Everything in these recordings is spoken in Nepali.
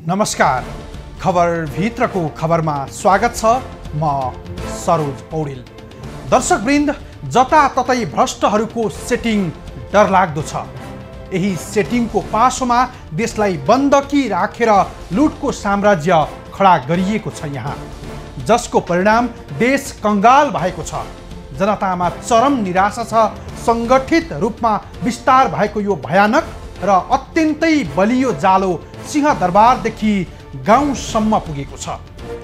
नमस्कार, खबर भित्रको खबरमा स्वागत छ। म सरोज पौडेल। दर्शकवृन्द, जताततै भ्रष्टहरूको सेटिङ डरलाग्दो छ। यही सेटिङको पासोमा देशलाई बन्दकी राखेर लुटको साम्राज्य खडा गरिएको छ यहाँ, जसको परिणाम देश कंगाल भएको छ। जनतामा चरम निराशा छ। सङ्गठित रूपमा विस्तार भएको यो भयानक र अत्यन्तै बलियो जालो सिंहदरबारदेखि गाउँसम्म पुगेको छ।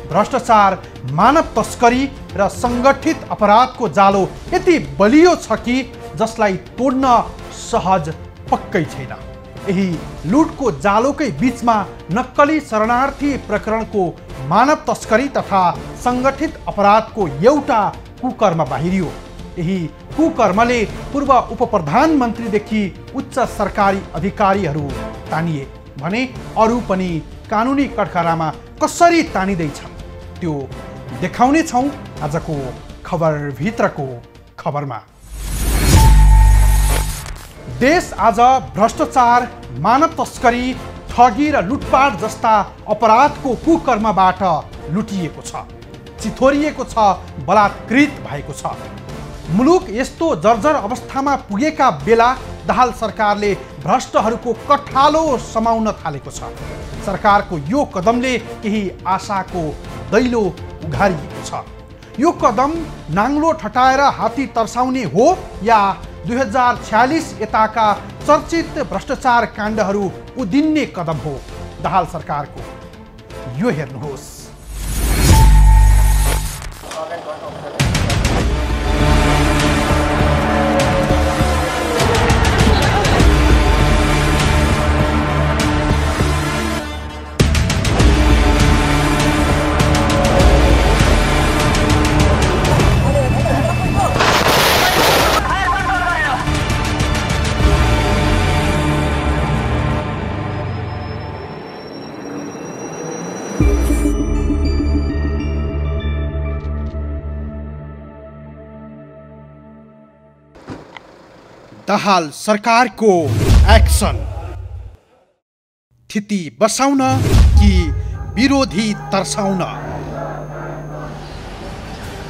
भ्रष्टाचार, मानव तस्करी र सङ्गठित अपराधको जालो यति बलियो छ कि जसलाई तोड्न सहज पक्कै छैन। यही लुटको जालोकै बीचमा नक्कली शरणार्थी प्रकरणको मानव तस्करी तथा सङ्गठित अपराधको एउटा कुकर्म बाहिरियो। यही कुकर्मले पूर्व उपप्रधानमन्त्रीदेखि उच्च सरकारी अधिकारीहरू तानिए भने अरू पनि कानुनी कठघरामा कसरी तानिँदैछन् त्यो देखाउने छौँ आजको खबरभित्रको खबरमा। देश आज भ्रष्टाचार, मानव तस्करी, ठगी र लुटपाट जस्ता अपराधको कुकर्मबाट लुटिएको छ, चिथोरिएको छ, बलात्कृत भएको छ। मुलुक यस्तो जर्जर अवस्थामा पुगेका बेला दाहाल सरकारले भ्रष्टहरूको कठालो समाउन थालेको छ। सरकारको यो कदमले केही आशाको दैलो उघारिएको छ। यो कदम नाङ्लो ठटाएर हात्ती तर्साउने हो या 2046 यताका चर्चित भ्रष्टाचार काण्डहरू उदिन्ने कदम हो दाहाल सरकारको? यो हेर्नुहोस्। दाहाल सरकारको एक्सन, थिति बसाउन कि विरोधी तर्साउन?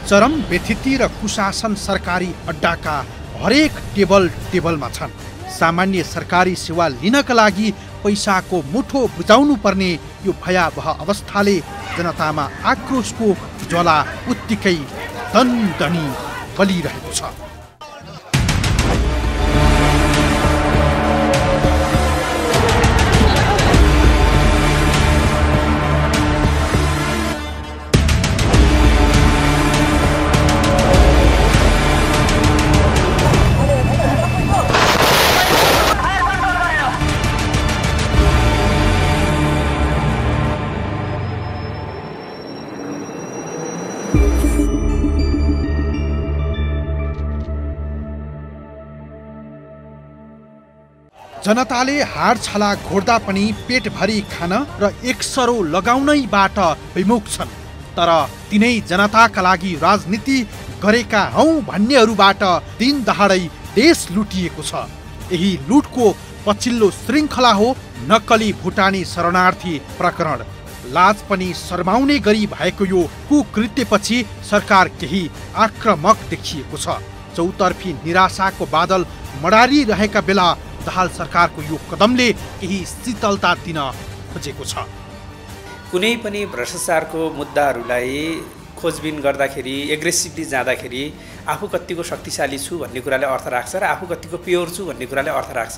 चरम व्यथिति र कुशासन सरकारी अड्डाका हरेक टेबलमा छन्। सामान्य सरकारी सेवा लिनका लागि पैसाको मुठो बुझाउनु पर्ने यो भयावह अवस्थाले जनतामा आक्रोशको ज्वाला उत्तिकै दनदनी बलिरहेको छ। जनताले हाड छाला घोड्दा पनि पेटभरि खान र एकसरो लगाउनैबाट विमुख छन्। तर तिनै जनताका लागि राजनीति गरेका हौं भन्नेहरूबाट दिन दहाडै देश लुटिएको छ। यही लुटको पछिल्लो श्रृङ्खला हो नक्कली भुटानी शरणार्थी प्रकरण। लाज पनि शर्माउने गरी भएको यो कुकृत्यपछि सरकार केही आक्रामक देखिएको छ। चौतर्फी निराशाको बादल मडारिरहेका बेला दाहाल सरकारको यो कदमले केही शीतलता दिन खोजेको छ। कुनै पनि भ्रष्टाचारको मुद्दाहरूलाई खोजबिन गर्दाखेरि, एग्रेसिभली जाँदाखेरि आफू कतिको शक्तिशाली छु भन्ने कुराले अर्थ राख्छ र आफू कतिको प्योर छु भन्ने कुराले अर्थ राख्छ।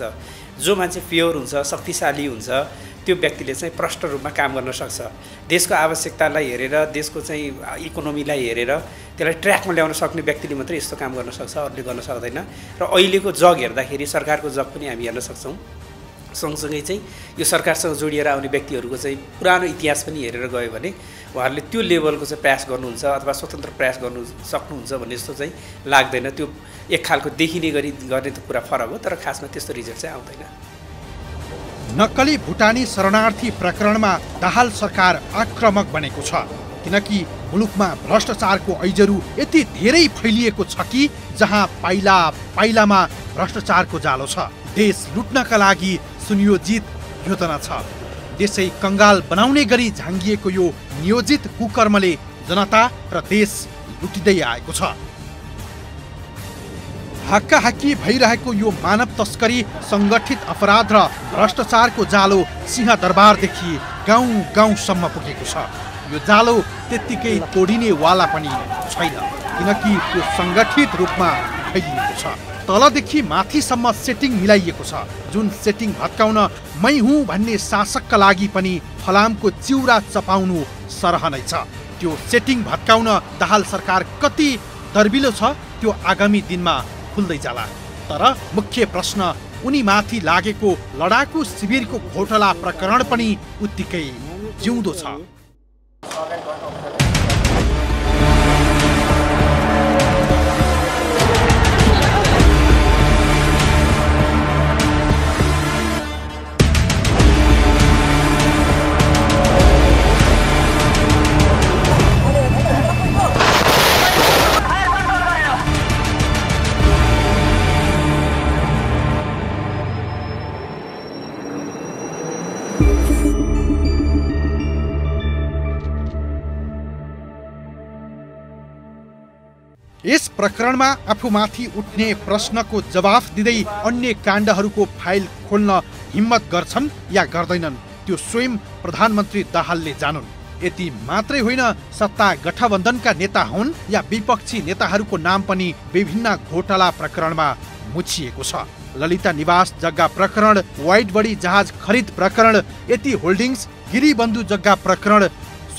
जो मान्छे प्योर हुन्छ, शक्तिशाली हुन्छ, त्यो व्यक्तिले चाहिँ प्रष्ट रूपमा काम गर्न सक्छ। देशको आवश्यकतालाई हेरेर, देशको चाहिँ इकोनोमीलाई हेरेर त्यसलाई ट्र्याकमा ल्याउन सक्ने व्यक्तिले मात्रै यस्तो काम गर्न सक्छ, अरूले गर्न सक्दैन। र अहिलेको जग हेर्दाखेरि सरकारको जग पनि हामी हेर्न सक्छौँ। सँगसँगै चाहिँ यो सरकारसँग जोडिएर आउने व्यक्तिहरूको चाहिँ पुरानो इतिहास पनि हेरेर गयो भने उहाँहरूले त्यो लेभलको चाहिँ प्रयास गर्नुहुन्छ अथवा स्वतन्त्र प्रयास गर्नु सक्नुहुन्छ भन्ने जस्तो चाहिँ लाग्दैन। त्यो एक खालको देखिने गरी गर्ने त कुरा फरक हो, तर खासमा त्यस्तो रिजल्ट चाहिँ आउँदैन। नक्कली भुटानी शरणार्थी प्रकरणमा दाहाल सरकार आक्रामक बनेको छ, किनकि मुलुकमा भ्रष्टाचारको ऐजरू यति धेरै फैलिएको छ कि जहाँ पाइला पाइलामा भ्रष्टाचारको जालो छ। देश लुट्नका लागि सुनियोजित योजना छ। देशै कंगाल बनाउने गरी झाङ्गिएको यो नियोजित कुकर्मले जनता र देश लुटिँदै आएको छ। हाक्काहाक्की भइरहेको यो मानव तस्करी, सङ्गठित अपराध र भ्रष्टाचारको जालो सिंहदरबारदेखि गाउँ गाउँसम्म पुगेको छ। यो जालो त्यत्तिकै तोडिने वाला पनि छैन, किनकि त्यो सङ्गठित रूपमा फैलिएको छ। तलदेखि माथिसम्म सेटिङ मिलाइएको छ, जुन सेटिङ भत्काउन मै हुँ भन्ने शासकका लागि पनि फलामको चिउरा चपाउनु सरह नै छ। त्यो सेटिङ भत्काउन दाहाल सरकार कति दर्बिलो छ त्यो आगामी दिनमा खुल्दै जाला। तर मुख्य प्रश्न उनी माथि लागेको लडाकु शिविरको घोटाला प्रकरण पनि उत्तिकै जिउँदो छ। यस प्रकरणमा आफूमाथि उठ्ने प्रश्नको जवाफ दिँदै अन्य काण्डहरूको फाइल खोल्न हिम्मत गर्छन् या गर्दैनन् त्यो स्वयं प्रधानमन्त्री दाहालले जानुन्। यति मात्रै होइन, सत्ता गठबन्धनका नेता हुन् या विपक्षी नेताहरूको नाम पनि विभिन्न घोटाला प्रकरणमा मुछिएको छ। ललिता निवास जग्गा प्रकरण, वाइड बडी जहाज खरिद प्रकरण, यति होल्डिङ्स, गिरीबन्धु जग्गा प्रकरण,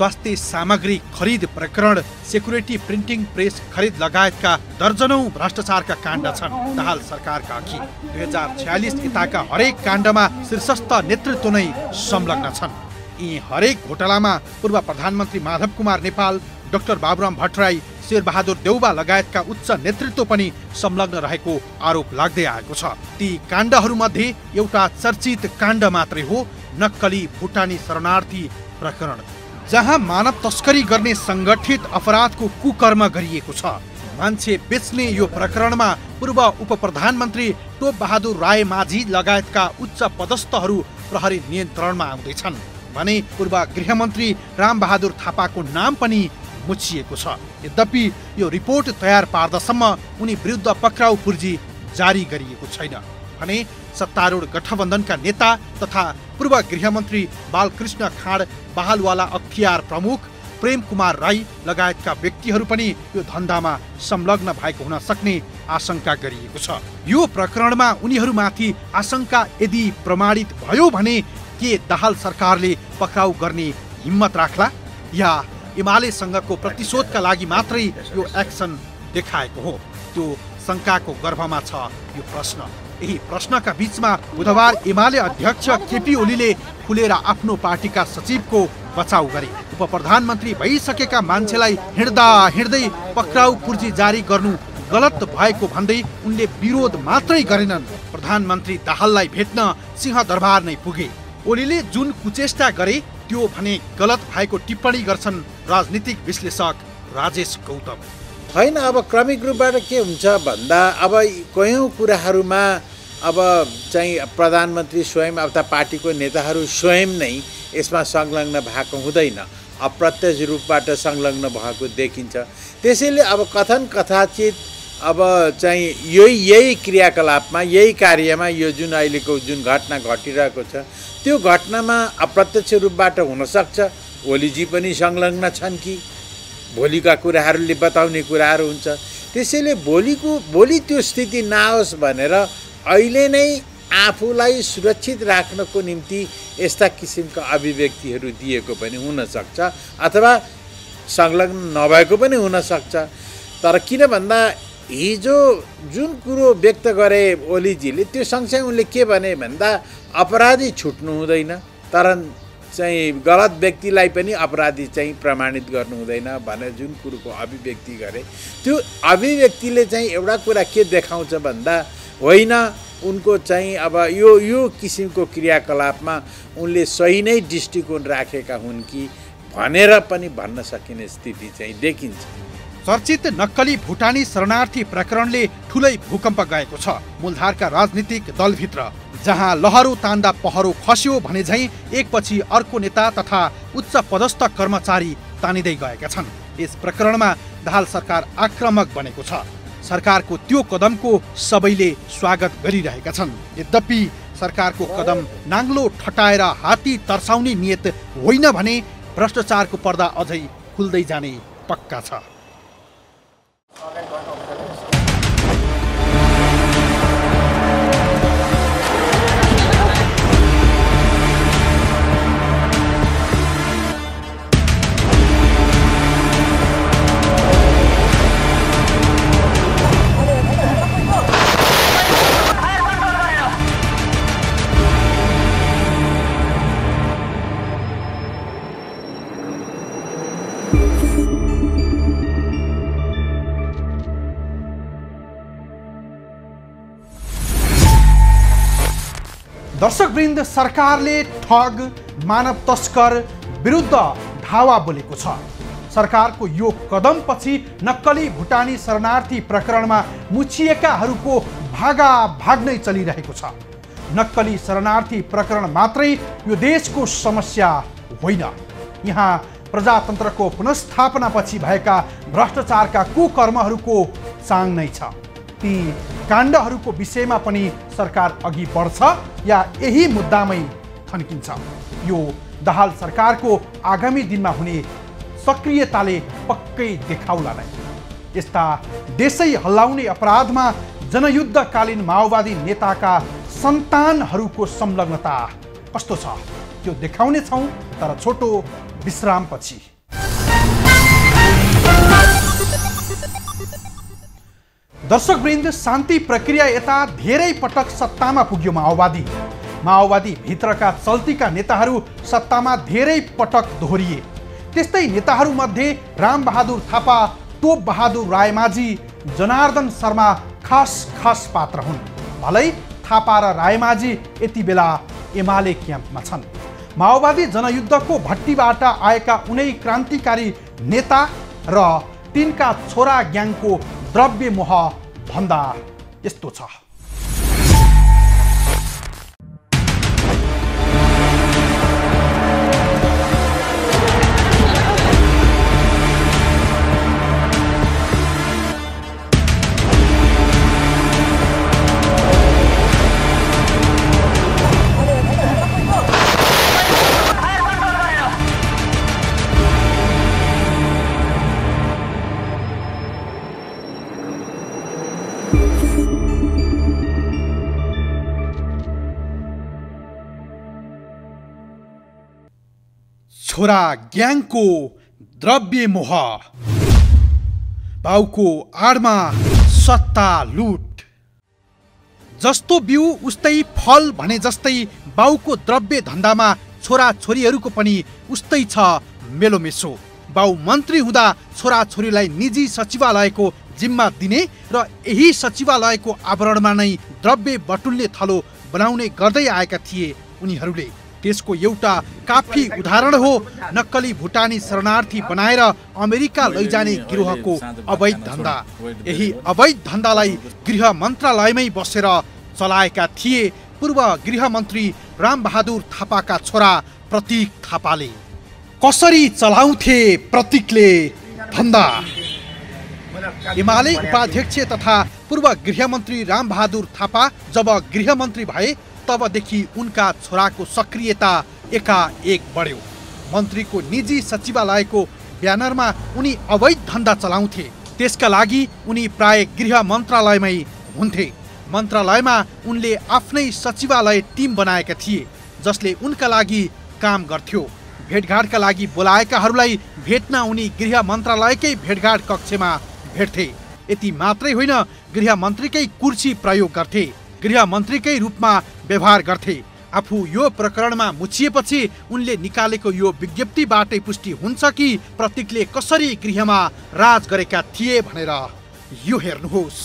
स्वास्थ्य सामग्री खरिद प्रकरण, सेक्युरिटी प्रिन्टिङ प्रेस खरिद लगायतका दर्जनौं भ्रष्टाचारका काण्ड छन् दाहाल सरकारका अघि। 2046 यताका हरेक काण्डमा शीर्षस्थ नेतृत्व नै संलग्न छन्। यी हरेक घोटालामा पूर्व प्रधानमन्त्री माधव कुमार नेपाल, डाक्टर बाबुराम भट्टराई, शेरबहादुर देउबा लगायतका उच्च नेतृत्व पनि संलग्न रहेको आरोप लाग्दै आएको छ। ती काण्डहरूमध्ये एउटा चर्चित काण्ड मात्रै हो, नक्कली भुटानी शरणार्थी प्रकरण, जहाँ मानव तस्करी गर्ने सङ्गठित अपराधको कुकर्म गरिएको छ। मान्छे बेच्ने यो प्रकरणमा पूर्व उप प्रधानमन्त्री टोप बहादुर राय माझी लगायतका उच्च पदस्थहरू प्रहरी नियन्त्रणमा आउँदैछन् भने पूर्व गृहमन्त्री रामबहादुर थापाको नाम पनि मुछिएको छ। यद्यपि यो रिपोर्ट तयार पार्दासम्म उनी विरुद्ध पक्राउ पूर्जी जारी गरिएको छैन भने सत्तारूढ गठबन्धनका नेता तथा पूर्व गृहमन्त्री बालकृष्ण खाँड, बहालवाला अख्तियार प्रमुख, प्रेम कुमार राई लगायतका व्यक्तिहरू पनि यो धन्दामा संलग्न भएको हुन सक्ने आशंका गरिएको छ। यो प्रकरणमा उनीहरूमाथि आशंका यदि प्रमाणित भयो भने के दाहाल सरकारले पक्राउ गर्ने हिम्मत राख्ला या एमालेसँगको प्रतिशोधका लागि मात्रै यो एक्सन देखाएको हो? त्यो शङ्काको गर्भमा छ यो प्रश्न। यही प्रश्नका बीचमा बुधबार एमाले अध्यक्ष केपी ओलीले खुलेर आफ्नो पार्टीका सचिवको बचाउ गरे। उप प्रधानमन्त्री भइसकेका मान्छेलाई हिँड्दा हिँड्दै पक्राउ पूर्जी जारी गर्नु गलत भएको भन्दै उनले विरोध मात्रै गरेनन्, प्रधानमन्त्री दाहाललाई भेट्न सिंहदरबार नै पुगे। ओलीले जुन कुचेष्टा गरे त्यो भने गलत भएको टिप्पणी गर्छन् राजनीतिक विश्लेषक राजेश गौतम। होइन, अब क्रमिक रूपबाट के हुन्छ भन्दा अब कयौँ कुराहरूमा अब चाहिँ प्रधानमन्त्री स्वयं अथवा पार्टीको नेताहरू स्वयं नै यसमा संलग्न भएको हुँदैन, अप्रत्यक्ष रूपबाट संलग्न भएको देखिन्छ। त्यसैले अब कथन कथाचित अब चाहिँ यही क्रियाकलापमा, यही कार्यमा यो जुन अहिलेको जुन घटना घटिरहेको छ त्यो घटनामा अप्रत्यक्ष रूपबाट हुनसक्छ ओलीजी पनि संलग्न छन् कि भोलिका कुराहरूले बताउने कुराहरू हुन्छ। त्यसैले भोलि त्यो स्थिति नआओस् भनेर अहिले नै आफूलाई सुरक्षित राख्नको निम्ति यस्ता किसिमका अभिव्यक्तिहरू दिएको पनि हुनसक्छ अथवा संलग्न नभएको पनि हुनसक्छ। तर किन भन्दा हिजो जुन कुरो व्यक्त गरे ओलीजीले त्यो सँगसँगै उनले के भने भन्दा अपराधी छुट्नु हुँदैन, तर चाहिँ गलत व्यक्तिलाई पनि अपराधी चाहिँ प्रमाणित गर्नु हुँदैन भनेर जुन कुरोको अभिव्यक्ति गरे त्यो अभिव्यक्तिले चाहिँ एउटा कुरा के देखाउँछ भन्दा होइन उनको चाहिँ अब यो किसिमको क्रियाकलापमा उनले सही नै दृष्टिकोण राखेका हुन् कि भनेर पनि भन्न सकिने स्थिति चाहिँ देखिन्छ। चर्चित नक्कली भुटानी शरणार्थी प्रकरणले ठुलै भूकम्प गएको छ। मूलधारका राजनीतिक दलभित्र जहाँ लहरो तान्दा पहरो खस्यो भने झैँ एकपछि अर्को नेता तथा उच्च पदस्थ कर्मचारी तानिँदै गएका छन्। यस प्रकरणमा दाहाल सरकार आक्रामक बनेको छ। सरकारको त्यो कदमको सबैले स्वागत गरिरहेका छन्। यद्यपि सरकारको कदम नाङ्लो ठटाएर हात्ती तर्साउने नियत होइन भने भ्रष्टाचारको पर्दा अझै खुल्दै जाने पक्का छ। दर्शकवृन्द, सरकारले ठग मानव तस्कर विरुद्ध धावा बोलेको छ। सरकारको यो कदमपछि नक्कली भुटानी शरणार्थी प्रकरणमा मुछिएकाहरूको भागाभाग नै चलिरहेको छ। नक्कली शरणार्थी प्रकरण मात्रै यो देशको समस्या होइन। यहाँ प्रजातन्त्रको पुनर्स्थापनापछि भएका भ्रष्टाचारका कुकर्महरूको चाङ नै छ। ती काण्डहरूको विषयमा पनि सरकार अघि बढ्छ या यही मुद्दामै थन्किन्छ? यो दाहाल सरकारको आगामी दिनमा हुने सक्रियताले पक्कै देखाउला नै। यस्ता देशै हल्लाउने अपराधमा जनयुद्धकालीन माओवादी नेताका सन्तानहरूको संलग्नता कस्तो छ त्यो देखाउने छौँ, तर छोटो विश्रामपछि। दर्शकवृन्द, शान्ति प्रक्रिया यता धेरै पटक सत्तामा पुग्यो माओवादी भित्रका चल्तीका नेताहरू सत्तामा धेरै पटक दोहोरिए। त्यस्तै नेताहरूमध्ये रामबहादुर थापा, टोप बहादुर रायमाझी, जनार्दन शर्मा खास पात्र हुन्। भलै थापा र रायमाझी यति बेला एमाले क्याम्पमा छन्। माओवादी जनयुद्धको भट्टीबाट आएका उनै क्रान्तिकारी नेता र तिनका छोरा ग्याङको द्रव्य मोह भन्दा यस्तो छ। छोरा ग्याङको द्रव्य मोह, बाउको आडमा सत्ता लुट। जस्तो बिउ उस्तै फल भने जस्तै बाउको द्रव्य धन्दामा छोरा छोरीहरूको पनि उस्तै छ मेलोमेसो। बाउ मन्त्री हुँदा छोरा छोरीलाई निजी सचिवालयको जिम्मा दिने र यही सचिवालयको आवरणमा नै द्रव्य बटुल्ने थलो बनाउने गर्दै आएका थिए उनीहरूले। त्यसको एउटा काफी उदाहरण हो नक्कली भुटानी शरणार्थी बनाएर अमेरिका लैजाने गिरोहको अवैध धन्दा। यही अवैध धन्दालाई गृह मन्त्रालयमै बसेर चलाएका थिए पूर्व गृहमन्त्री रामबहादुर थापाका छोरा प्रतीक थापाले। कसरी चलाउँथे प्रतीकले धन्दा? एमाले उपाध्यक्ष तथा पूर्व गृहमन्त्री रामबहादुर थापा जब गृहमन्त्री भए तबदेखि उनका छोराको सक्रियता एकाएक बढ्यो। मन्त्रीको निजी सचिवालयको ब्यानरमा उनी अवैध धन्दा चलाउँथे। त्यसका लागि उनी प्राय गृह मन्त्रालयमै हुन्थे। मन्त्रालयमा उनले आफ्नै सचिवालय टिम बनाएका थिए जसले उनका लागि काम गर्थ्यो। भेटघाटका लागि बोलाएकाहरूलाई भेट्न उनी गृह मन्त्रालयकै भेटघाट कक्षमा भेट्थे। यति मात्रै होइन, गृह मन्त्रीकै कुर्सी प्रयोग गर्थे, गृह मन्त्रीकै रूपमा व्यवहार गर्थे। आफू यो प्रकरणमा मुछिएपछि उनले निकालेको यो विज्ञप्तिबाटै पुष्टि हुन्छ कि प्रतीकले कसरी गृहमा राज गरेका थिए भनेर। यो हेर्नुहोस्।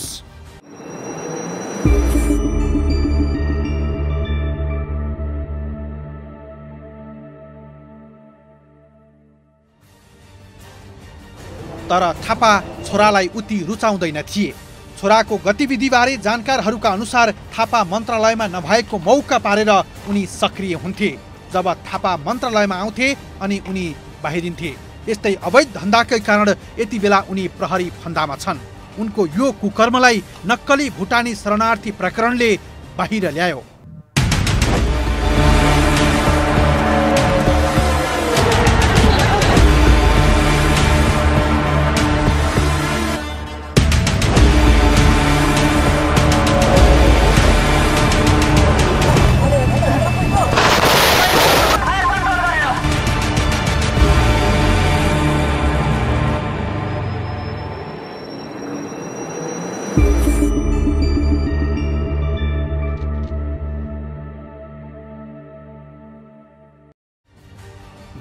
तर थापा छोरालाई उति रुचाउँदैन थिए। छोराको गतिविधिबारे जानकारहरूका अनुसार थापा मन्त्रालयमा नभएको मौका पारेर उनी सक्रिय हुन्थे। जब थापा मन्त्रालयमा आउँथे अनि उनी बाहिरिन्थे। यस्तै अवैध धन्दाकै कारण यति बेला उनी प्रहरी फन्दामा छन्। उनको यो कुकर्मलाई नक्कली भुटानी शरणार्थी प्रकरणले बाहिर ल्यायो।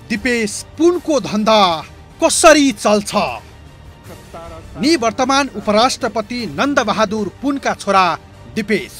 दिपेश पुनको धन्दा कसरी चल्छ? निवर्तमान उपराष्ट्रपति नन्दबहादुर पुनका छोरा दिपेश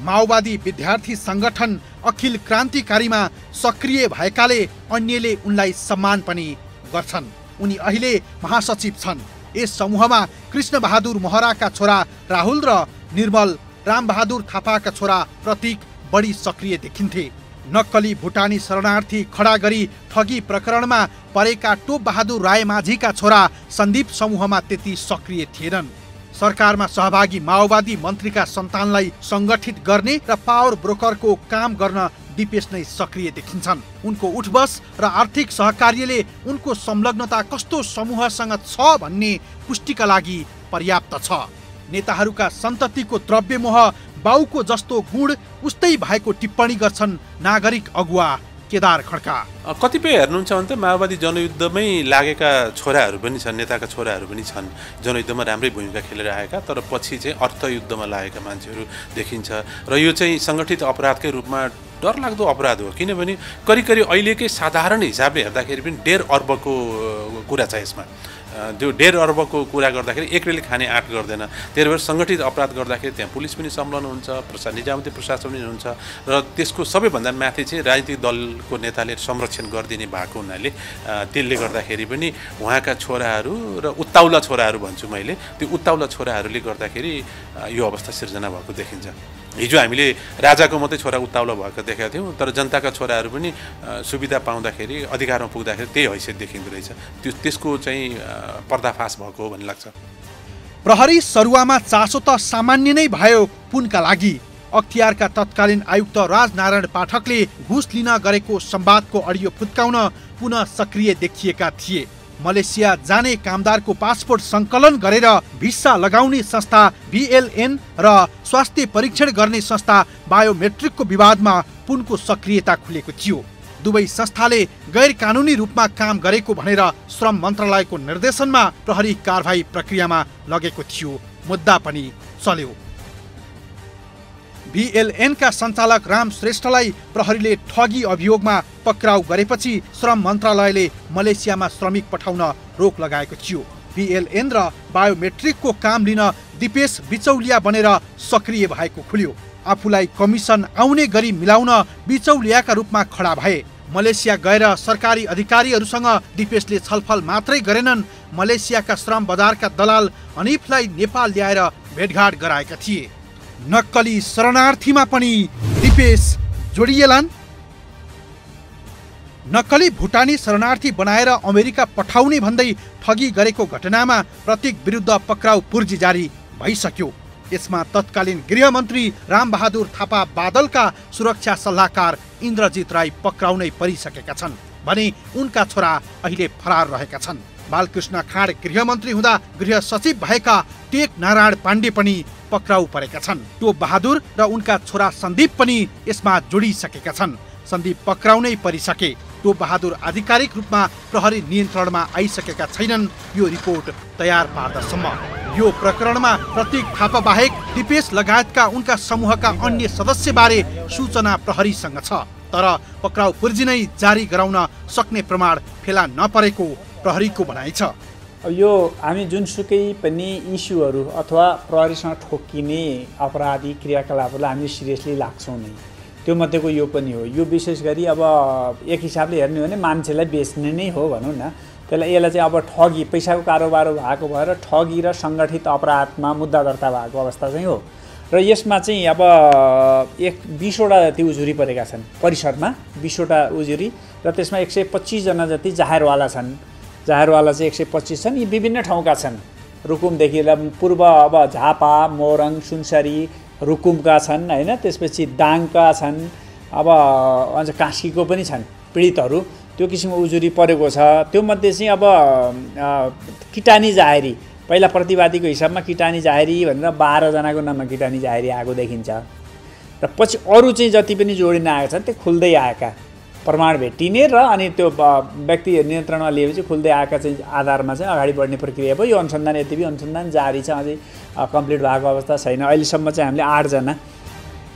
माओवादी विद्यार्थी संगठन अखिल क्रान्तिकारीमा सक्रिय भएकाले अन्यले उनलाई सम्मान पनि गर्छन्। उनी अहिले महासचिव छन्। यस समूहमा कृष्णबहादुर महराका छोरा राहुल र निर्मल रामबहादुर थापाका छोरा प्रतीक बढी सक्रिय देखिन्थे। नक्कली भुटानी शरणार्थी खडा गरी ठगी प्रकरणमा परेका टोप बहादुर रायमाझीका छोरा सन्दीप समूहमा त्यति सक्रिय थिएनन्। सरकारमा सहभागी माओवादी मन्त्रीका सन्तानलाई सङ्गठित गर्ने र पावर ब्रोकरको काम गर्न दिपेश नै सक्रिय देखिन्छन्। उनको उठबस र आर्थिक सहकार्यले उनको संलग्नता कस्तो समूहसँग छ भन्ने पुष्टिका लागि पर्याप्त छ। नेताहरूका सन्ततिको द्रव्यमोह बाउको जस्तो गुण उस्तै भएको टिप्पणी गर्छन् नागरिक अगुवा केदार खड्का। कतिपय हेर्नुहुन्छ भने त माओवादी जनयुद्धमै लागेका छोराहरू पनि छन्, नेताका छोराहरू पनि छन्, जनयुद्धमा राम्रै भूमिका खेलेर आएका, तर पछि चाहिँ अर्थयुद्धमा लागेका मान्छेहरू देखिन्छ। र यो चाहिँ सङ्गठित अपराधकै रूपमा डरलाग्दो अपराध हो। किनभने करिब अहिलेकै साधारण हिसाबले हेर्दाखेरि पनि 1.5 अर्बको कुरा छ यसमा। त्यो 1.5 अर्बको कुरा गर्दाखेरि एकले खाने आँट गर्दैन। त्यही भएर सङ्गठित अपराध गर्दाखेरि त्यहाँ पुलिस पनि संलग्न हुन्छ, निजामती प्रशासन पनि हुन्छ, र त्यसको सबैभन्दा माथि चाहिँ राजनीतिक दलको नेताले संरक्षण गरिदिने भएको हुनाले त्यसले गर्दाखेरि पनि उहाँका छोराहरू र उत्ताउला छोराहरू भन्छु मैले, त्यो उत्ताउला छोराहरूले गर्दाखेरि यो अवस्था सिर्जना भएको देखिन्छ। हिजो हामीले राजाको मात्रै छोरा उत्ताउला भएको देखेका थियौँ, तर जनताका छोराहरू पनि सुविधा पाउँदाखेरि अधिकारमा पुग्दाखेरि त्यही हैसियत देखिँदो रहेछ। त्यसको चाहिँ पर्दाफास भएको हो भन्ने लाग्छ। प्रहरी सरुवामा चासो त सामान्य नै भयो पुनका लागि। अख्तियारका तत्कालीन आयुक्त राजनारायण पाठकले घुस लिन गरेको संवादको अडियो फुत्काउन पुनः सक्रिय देखिएका थिए। मलेसिया जाने कामदारको पासपोर्ट सङ्कलन गरेर भिसा लगाउने संस्था VLN र स्वास्थ्य परीक्षण गर्ने संस्था बायोमेट्रिकको विवादमा पुनको सक्रियता खुलेको थियो। दुवै संस्थाले गैर कानुनी रूपमा काम गरेको भनेर श्रम मन्त्रालयको निर्देशनमा प्रहरी कारबाही प्रक्रियामा लगेको थियो। मुद्दा पनि चल्यो। VLN का सञ्चालक राम श्रेष्ठलाई प्रहरीले ठगी अभियोगमा पक्राउ गरेपछि श्रम मन्त्रालयले मलेसियामा श्रमिक पठाउन रोक लगाएको थियो। VLN र बायोमेट्रिकको काम लिन दिपेश बिचौलिया बनेर सक्रिय भएको खुल्यो। आफूलाई कमिसन आउने गरी मिलाउन बिचौलियाका रूपमा खडा भए। मलेसिया गएर सरकारी अधिकारीहरूसँग दिपेशले छलफल मात्रै गरेनन्, मलेसियाका श्रम बजारका दलाल अनिफलाई नेपाल ल्याएर भेटघाट गराएका थिए। नक्कली शरणार्थीमा पनि दिपेश जोडिएलान्। नक्कली भुटानी शरणार्थी बनाएर अमेरिका पठाउने भन्दै ठगी गरेको घटनामा प्रतीक विरुद्ध पक्राउ पूर्जी जारी भइसक्यो। यसमा तत्कालीन गृहमन्त्री रामबहादुर थापा बादलका सुरक्षा सल्लाहकार इन्द्रजित राई पक्राउ नै परिसकेका छन् भने उनका छोरा अहिले फरार रहेका छन्। बालकृष्ण खाँड गृहमन्त्री हुँदा गृह सचिव भएका टेक नारायण पाण्डे पनि पक्राउ परेका छन्। टोप बहादुर र उनका छोरा सन्दीप पनि यसमा जोडिसकेका छन्। सन्दीप पक्राउ नै परिसके। टोप बहादुर आधिकारिक रूपमा प्रहरी नियन्त्रणमा आइसकेका छैनन्, यो रिपोर्ट तयार पार्दासम्म। यो प्रकरणमा प्रतीक थापा बाहेक दिपेश लगायतका उनका समूहका अन्य सदस्यबारे सूचना प्रहरीसँग छ, तर पक्राउ पूर्जी नै जारी गराउन सक्ने प्रमाण फेला नपरेको प्रहरीको भनाइ छ। यो हामी जुनसुकै पनि इस्युहरू अथवा प्रहरीसँग ठोकिने अपराधी क्रियाकलापहरूलाई हामी सिरियसली लाग्छौँ नै। त्यो मध्येको यो पनि हो। यो विशेष गरी अब एक हिसाबले हेर्ने हो भने मान्छेलाई बेच्ने नै हो भनौँ न। यसलाई चाहिँ अब ठगी पैसाको कारोबार भएको भएर ठगी र सङ्गठित अपराधमा मुद्दा दर्ता भएको अवस्था चाहिँ हो। र यसमा चाहिँ अब 20वटा जति उजुरी परेका छन् परिसरमा, 20वटा उजुरी, र त्यसमा 125 जना जति जाहेरवाला छन्। जाहेरवाला चाहिँ 125 छन्। यी विभिन्न ठाउँका छन्, रुकुमदेखि पूर्व अब झापा, मोरङ, सुनसरी, रुकुमका छन् होइन। त्यसपछि दाङका छन्, अब अझ कास्कीको पनि छन् पीडितहरू। त्यो किसिमको उजुरी परेको छ। त्यो मध्ये चाहिँ अब किटानी जाहेरी, पहिला प्रतिवादीको हिसाबमा किटानी जाहेरी भनेर 12 जनाको नाममा किटानी जाहेरी आएको देखिन्छ। र पछि अरू चाहिँ जति पनि जोडिन आएका छन् त्यो खुल्दै आएका प्रमाण भेटिने र अनि त्यो व्यक्ति नियन्त्रणमा लिएपछि खुल्दै आएका चाहिँ आधारमा चाहिँ अगाडि बढ्ने प्रक्रिया भयो। यो अनुसन्धान यद्यपि अनुसन्धान जारी छ, अझै कम्प्लिट भएको अवस्था छैन। अहिलेसम्म चाहिँ हामीले 8 जना।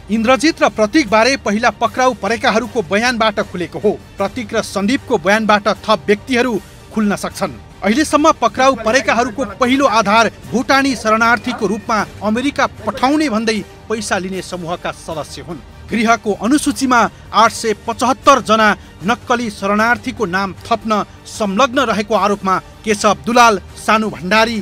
इन्द्रजित र प्रतीकबारे पहिला पक्राउ परेकाहरूको बयानबाट खुलेको हो। प्रतीक र सन्दीपको बयानबाट थप व्यक्तिहरू खुल्न सक्छन्। अहिलेसम्म पक्राउ परेकाहरूको पहिलो आधार भुटानी शरणार्थीको रूपमा अमेरिका पठाउने भन्दै पैसा लिने समूहका सदस्य हुन्। गृहको अनुसूचीमा 875 जना नक्कली शरणार्थीको नाम थप्न संलग्न रहेको आरोपमा केशव दुलाल, सानु भण्डारी,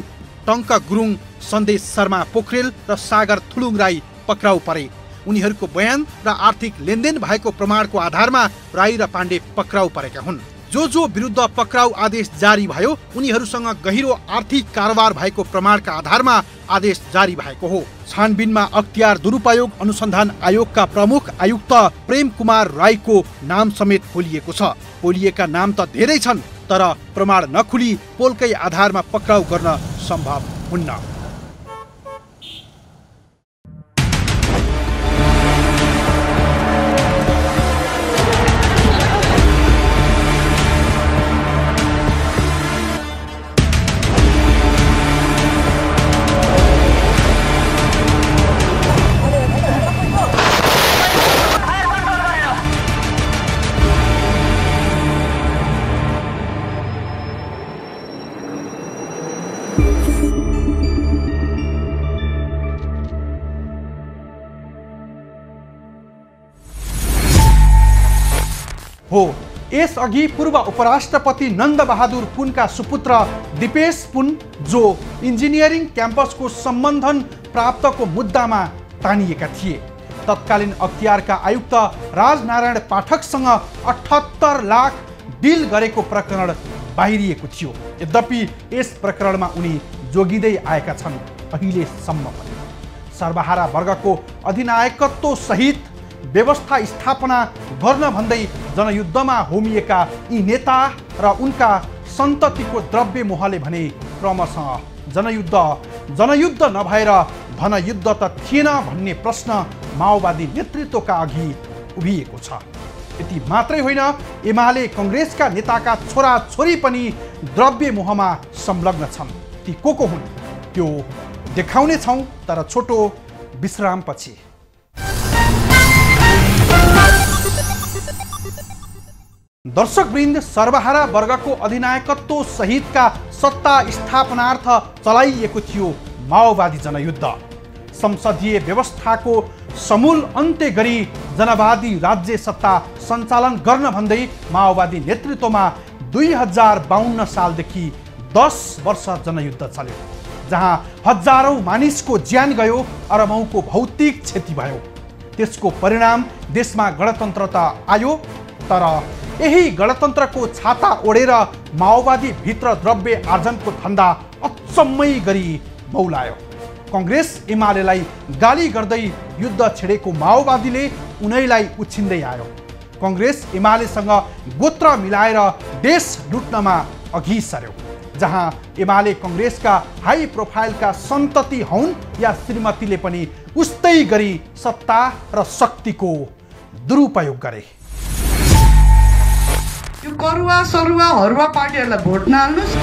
टङ्क गुरुङ, सन्देश शर्मा पोखरेल र सागर थुलुङ राई पक्राउ परे। उनीहरूको बयान र आर्थिक लेनदेन भएको प्रमाणको आधारमा राई र पाण्डे पक्राउ परेका हुन्। जो विरुद्ध पक्राउ आदेश जारी भयो उनीहरूसँग गहिरो आर्थिक कारोबार भएको प्रमाणका आधारमा आदेश जारी भएको हो। छानबिनमा अख्तियार दुरुपयोग अनुसन्धान आयोगका प्रमुख आयुक्त प्रेम कुमार राईको नाम समेत खोलिएको छ। खोलिएका नाम त धेरै छन्, तर प्रमाण नखुली पोलकै आधारमा पक्राउ गर्न सम्भव हुन्न। हो यसअघि पूर्व उपराष्ट्रपति नन्द बहादुर पुनका सुपुत्र दिपेश पुन जो इन्जिनियरिङ क्याम्पसको सम्बन्धन प्राप्तको मुद्दामा तानिएका थिए। तत्कालीन अख्तियारका आयुक्त राजनारायण पाठकसँग 78 लाख डिल गरेको प्रकरण बाहिरिएको थियो। यद्यपि यस प्रकरणमा उनी जोगिँदै आएका छन् अहिलेसम्म पनि। सर्वहारा वर्गको अधिनायकत्व सहित व्यवस्था स्थापना गर्न भन्दै जनयुद्धमा होमिएका यी नेता र उनका सन्ततिको द्रव्य मोहले भने क्रमशः जनयुद्ध नभएर धनयुद्ध त थिएन भन्ने प्रश्न माओवादी नेतृत्वका अघि उभिएको छ। यति मात्रै होइन, एमाले कङ्ग्रेसका नेताका छोराछोरी पनि द्रव्य मोहमा संलग्न छन्। ती को हुन् त्यो देखाउने छौँ, तर छोटो विश्रामपछि। दर्शकवृन्द, सर्वहारा वर्गको अधिनायकत्व सहितका सत्ता स्थापनार्थ चलाइएको थियो माओवादी जनयुद्ध। संसदीय व्यवस्थाको समूल अन्त्य गरी जनवादी राज्य सत्ता सञ्चालन गर्न भन्दै माओवादी नेतृत्वमा 2052 सालदेखि 10 वर्ष जनयुद्ध चल्यो, जहाँ हजारौं मानिसको ज्यान गयो, अरबौंको भौतिक क्षति भयो। त्यसको परिणाम देशमा गणतन्त्रता आयो, तर यही गणतन्त्रको छाता ओढेर माओवादी भित्र द्रव्य आर्जनको धन्दा अचम्मै गरी बौलायो। कङ्ग्रेस एमालेलाई गाली गर्दै युद्ध छेडेको माओवादीले उनैलाई उछिन्दै आयो। कङ्ग्रेस एमालेसँग गोत्र मिलाएर देश लुट्नमा अघि सर्यो, जहाँ एमाले कङ्ग्रेसका हाई प्रोफाइलका सन्तति हुन् या श्रीमतीले पनि उस्तै गरी सत्ता र शक्तिको दुरुपयोग गरे। यो करुवा सरुवा हरुवा पार्टीहरूलाई भोट नहाल्नुस्।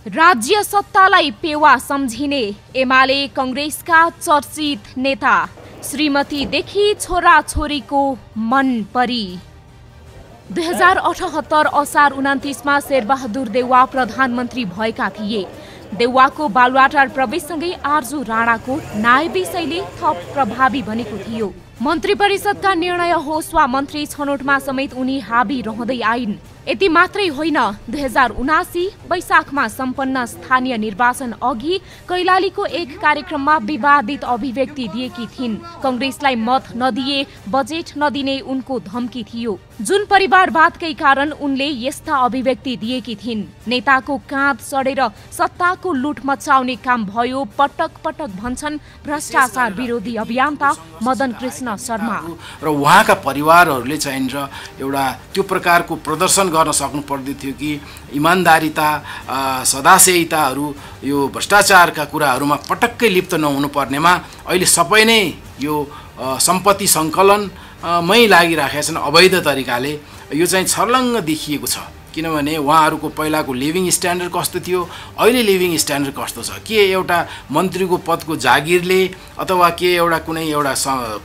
राज्य सत्तालाई पेवा सम्झिने एमाले कांग्रेसका चर्चित नेता श्रीमतीदेखि छोराछोरीको मन परी। 2078 असार 29मा शेरबहादुर देउवा प्रधानमन्त्री भएका थिए। देउवाको बालुवाटार प्रवेशसँगै आर्जु राणाको नायबी शैली थप प्रभावी बनेको थियो। मन्त्री परिषदका निर्णय होस् वा मन्त्री छनौटमा समेत उनी हाबी रहँदै आइन्। यति मात्रै होइन, 2079 वैशाखमा सम्पन्न स्थानीय निर्वाचन अघि कैलालीको एक कार्यक्रममा विवादित अभिव्यक्ति दिएकी थिइन्। कांग्रेसलाई मत नदिए बजेट नदिने उनको धम्की थियो, जुन परिवारवादकै कारण उनले यस्ता अभिव्यक्ति दिएकी थिइन्। नेताको काँध चढेर सत्ताको लुट मचाउने काम भयो, पटक पटक भन्छन् भ्रष्टाचार विरोधी अभियन्ता मदन कृष्ण शर्मा। र उहाँका परिवारहरूले चाहिँ एउटा त्यो प्रकारको प्रदर्शन गर्न सक्नु पर्दथ्यो कि इमानदारीता सदाशयताहरू यो भ्रष्टाचारका कुराहरूमा पटक्कै लिप्त नहुनु पर्नेमा अहिले सबै नै यो सम्पत्ति सङ्कलनमै लागिराखेका छन् अवैध तरिकाले। यो चाहिँ छर्लङ्ग देखिएको छ, किनभने उहाँहरूको पहिलाको लिभिङ स्ट्यान्डर्ड कस्तो थियो, अहिले लिभिङ स्ट्यान्डर्ड कस्तो छ। के एउटा मन्त्रीको पदको जागिरले अथवा के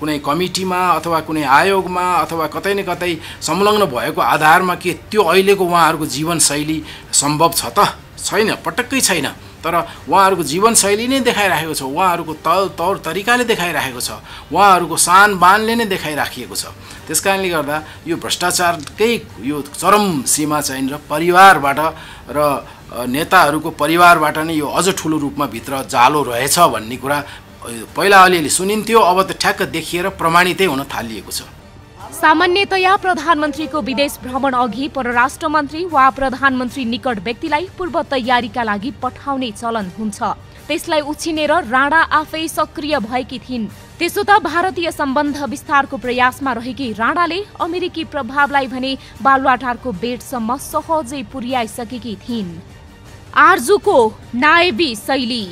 कुनै कमिटीमा अथवा कुनै आयोगमा अथवा कतै न कतै संलग्न भएको आधारमा के त्यो अहिलेको उहाँहरूको जीवनशैली सम्भव छ त? छैन, पटक्कै छैन। तर उहाँहरूको जीवनशैली नै देखाइराखेको छ, उहाँहरूको तौर तरिकाले देखाइराखेको छ, उहाँहरूको शान बानले नै देखाइराखिएको छ। त्यस कारणले गर्दा यो भ्रष्टाचारकै यो चरम सीमा चाहिँ र परिवारबाट र नेताहरूको परिवारबाट नै यो अझ ठुलो रूपमा भित्र जालो रहेछ भन्ने कुरा पहिला अलिअलि सुनिन्थ्यो, अब त ठ्याक्क देखिएर प्रमाणितै हुन थालिएको छ। सामान्यतया प्रधानमन्त्रीको विदेश भ्रमण अघि परराष्ट्र मन्त्री वा प्रधानमन्त्री निकट व्यक्तिलाई पूर्व तयारीका लागि पठाउने चलन हुन्छ। त्यसलाई उछिनेर राणा आफै सक्रिय भएकी थिइन्। त्यसो त भारतीय सम्बन्ध विस्तारको प्रयासमा रहेकी राणाले अमेरिकी प्रभावलाई भने बालुवाटारको बेडसम्म सहजै पुर्याइसकेकी थिइन्। आर्जुको नायबी शैली।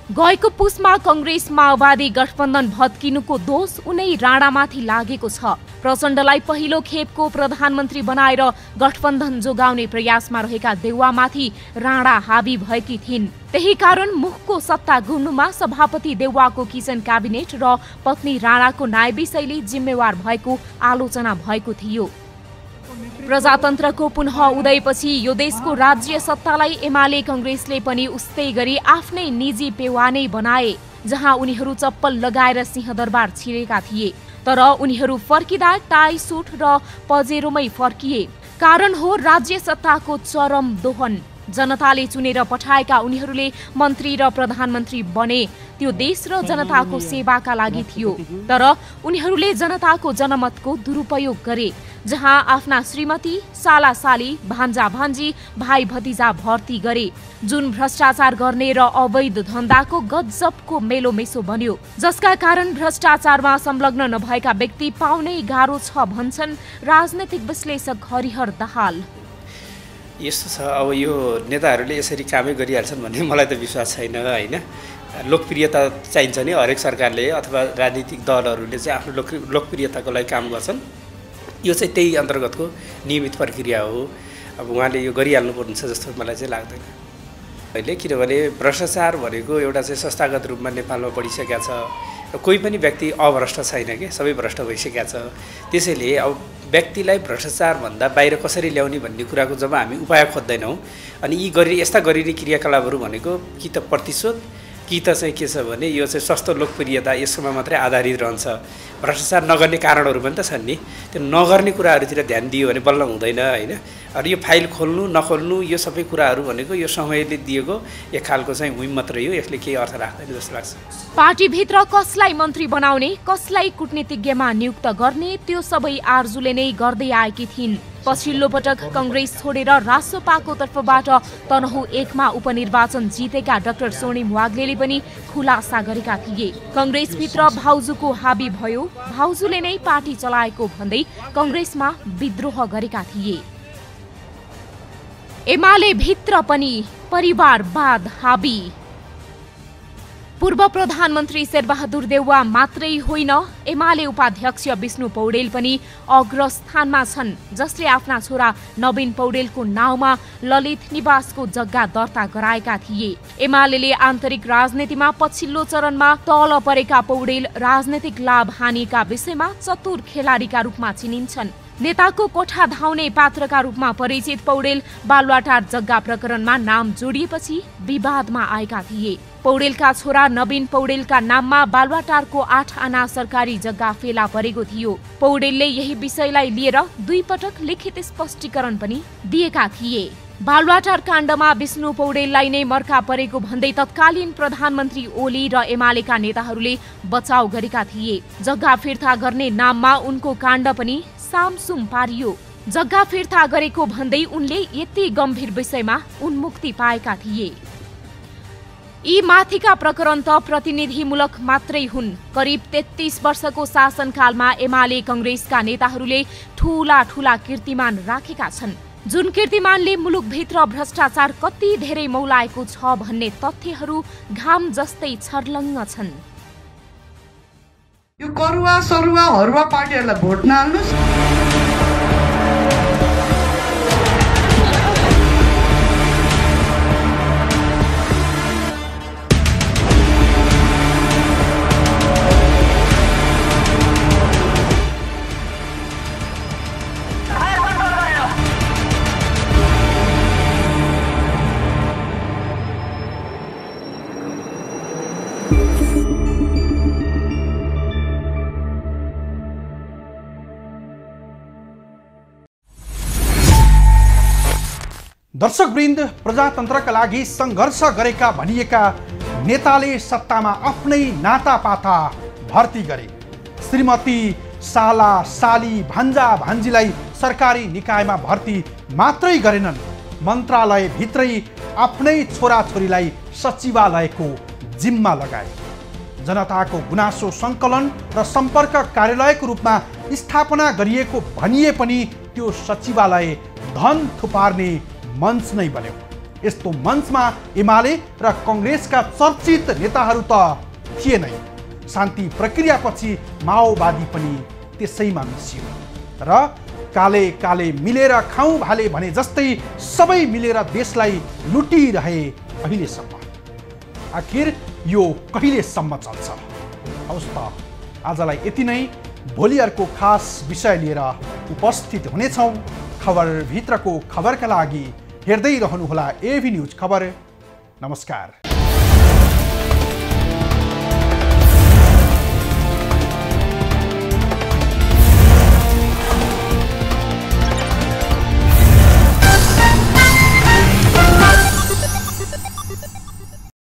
गएको पुसमा कांग्रेस माओवादी गठबन्धन भत्किनुको दोष उनै राणामाथि लागेको छ। प्रचण्डलाई पहिलो खेपको प्रधानमन्त्री बनाएर गठबन्धन जोगाउने प्रयासमा रहेका देउवामाथि राणा हाबी भएकी थिइन्। त्यही कारण मुखको सत्ता गुम्नुमा सभापति देउवाको किचन क्याबिनेट र पत्नी राणाको नायबी शैली जिम्मेवार भएको आलोचना भएको थियो। प्रजातन्त्रको पुनः उदयपछि यो देशको राज्य सत्तालाई एमाले कांग्रेसले पनि उस्तै गरी आफ्नै निजी पेवानै बनाए, जहाँ उनीहरू चप्पल लगाएर सिंहदरबार छिरेका थिए। तर उनीहरू फर्किँदा टाई सुट र पजेरोमै फर्किए। कारण हो राज्य सत्ताको चरम दोहन। जनताले चुनेर पठाएका उनीहरूले मन्त्री र प्रधानमन्त्री बने, त्यो देश र जनताको सेवाका लागि थियो। तर उनीहरूले जनताको जनमतको दुरुपयोग गरे, जहाँ आफ्ना श्रीमती, साला साली, भान्जा भान्जी, भाइ भतिजा भर्ती गरे, जुन भ्रष्टाचार गर्ने र अवैध धन्दाको गजबको मेलोमेसो बन्यो, जसका कारण भ्रष्टाचारमा संलग्न नभएका व्यक्ति पाउनै गाह्रो छ भन्छन् राजनैतिक विश्लेषक हरिहर दाहाल। यस्तो छ, अब यो नेताहरूले यसरी कामै गरिहाल्छन् भन्ने मलाई त विश्वास छैन होइन। लोकप्रियता चाहिन्छ नि, हरेक सरकारले अथवा राजनीतिक दलहरूले चाहिँ आफ्नो लोकप्रियताको लागि काम गर्छन्। यो चाहिँ त्यही अन्तर्गतको नियमित प्रक्रिया हो। अब उहाँले यो गरिहाल्नुपर्छ जस्तो मलाई चाहिँ लाग्दैन अहिले, किनभने भ्रष्टाचार भनेको एउटा चाहिँ संस्थागत रूपमा नेपालमा बढिसकेका छ। कोही पनि व्यक्ति अभ्रष्ट छैन कि, सबै भ्रष्ट भइसकेका छ। त्यसैले अब व्यक्तिलाई भ्रष्टाचारभन्दा बाहिर कसरी ल्याउने भन्ने कुराको जब हामी उपाय खोज्दैनौँ, अनि यस्ता गरिने क्रियाकलापहरू भनेको कि त प्रतिशोध कि त चाहिँ के छ भने यो चाहिँ सस्तो लोकप्रियता यसमा मात्रै आधारित रहन्छ। भ्रष्टाचार नगर्ने कारणहरू पनि त छन् नि, त्यो नगर्ने कुराहरूतिर ध्यान दियो भने बल्ल हुँदैन होइन। अनि यो फाइल खोल्नु नखोल्नु यो सबै कुराहरू भनेको यो समयले दिएको एक खालको चाहिँ हुइम मात्रै हो, यसले केही अर्थ राख्दैन जस्तो लाग्छ। पार्टीभित्र कसलाई मन्त्री बनाउने, कसलाई कूटनीतिज्ञमा नियुक्त गर्ने, त्यो सबै आर्जुले नै गर्दै आएकी थिइन्। पछिल्लो पटक कांग्रेस छोडेर रासोपाको तर्फबाट तनहु 1मा उपनिर्वाचन जितेका डाक्टर स्वर्णिम वाग्लेले पनि खुलासा गरेका थिए। कांग्रेसभित्र भाउजूको हाबी भयो, भाउजूले नै पार्टी चलाएको भन्दै कांग्रेसमा विद्रोह गरेका थिए। एमाले भित्र पनि परिवारवाद हाबी। पूर्व प्रधानमन्त्री शेरबहादुर देउवा मात्रै होइन, एमाले उपाध्यक्ष विष्णु पौडेल पनि अग्रस्थानमा छन्, जसले आफ्ना छोरा नवीन पौडेलको नाउँमा ललित निवासको जग्गा दर्ता गराएका थिए। एमालेले आन्तरिक राजनीतिमा पछिल्लो चरणमा तल परेका पौडेल राजनैतिक लाभ हानिका विषयमा चतुर खेलाडीका रूपमा चिनिन्छन्। नेताको कोठा धाउने पात्रका रूपमा परिचित पौडेल बालुवाटार जग्गा प्रकरणमा नाम जोडिएपछि विवादमा आएका थिए। पौडेलका छोरा नवीन पौडेलका नाममा बालुवाटारको 8 आना सरकारी जग्गा फेला परेको थियो। पौडेलले यही विषयलाई लिएर 2 पटक लिखित स्पष्टीकरण पनि दिएका थिए। बालुवाटार काण्डमा विष्णु पौडेललाई नै मर्का परेको भन्दै तत्कालीन प्रधानमन्त्री ओली र एमालेका नेताहरूले बचाउ गरेका थिए। जग्गा फिर्ता गर्ने नाममा उनको काण्ड पनि सामसुम पारियो। जग्गा फिर्ता गरेको भन्दै उनले यति गम्भीर विषयमा उन्मुक्ति पाएका थिए। यी माथिका प्रकरण त प्रतिनिधिमूलक मात्रै हुन्। करिब 33 वर्षको शासनकालमा एमाले कांग्रेसका नेताहरूले ठूला ठूला कीर्तिमान राखेका छन्, जुन कीर्तिमानले मुलुकभित्र भ्रष्टाचार कति धेरै मौलाएको छ भन्ने तथ्यहरू घाम जस्तै छर्लङ्ग छन्। यो करुवा सरुवा हरुवा पार्टीहरूलाई भोट नहाल्नुस्। दर्शकवृन्द, प्रजातन्त्रका लागि सङ्घर्ष गरेका भनिएका नेताले सत्तामा आफ्नै नातापाता भर्ती गरे। श्रीमती, साला, साली, भान्जा, भान्जीलाई सरकारी निकायमा भर्ती मात्रै गरेनन्, मन्त्रालयभित्रै आफ्नै छोराछोरीलाई सचिवालयको जिम्मा लगाए। जनताको गुनासो सङ्कलन र सम्पर्क कार्यालयको रूपमा स्थापना गरिएको भनिए पनि त्यो सचिवालय धन थुपार्ने मञ्च नै बन्यो। यस्तो मञ्चमा एमाले र कांग्रेसका चर्चित नेताहरू त थिए नै। शान्ति प्रक्रियापछि माओवादी पनि त्यसैमा मिसियो र काले काले मिलेर खाउँ भाले भने जस्तै सबै मिलेर देशलाई लुटिरहे अहिलेसम्म। आखिर यो कहिलेसम्म चल्छ? हवस् त, आजलाई यति नै। भोलि अर्को खास विषय लिएर उपस्थित हुनेछौँ। खबरभित्रको खबरका लागि हेर्दै रहनुहोला एभी न्यूज खबर। नमस्कार।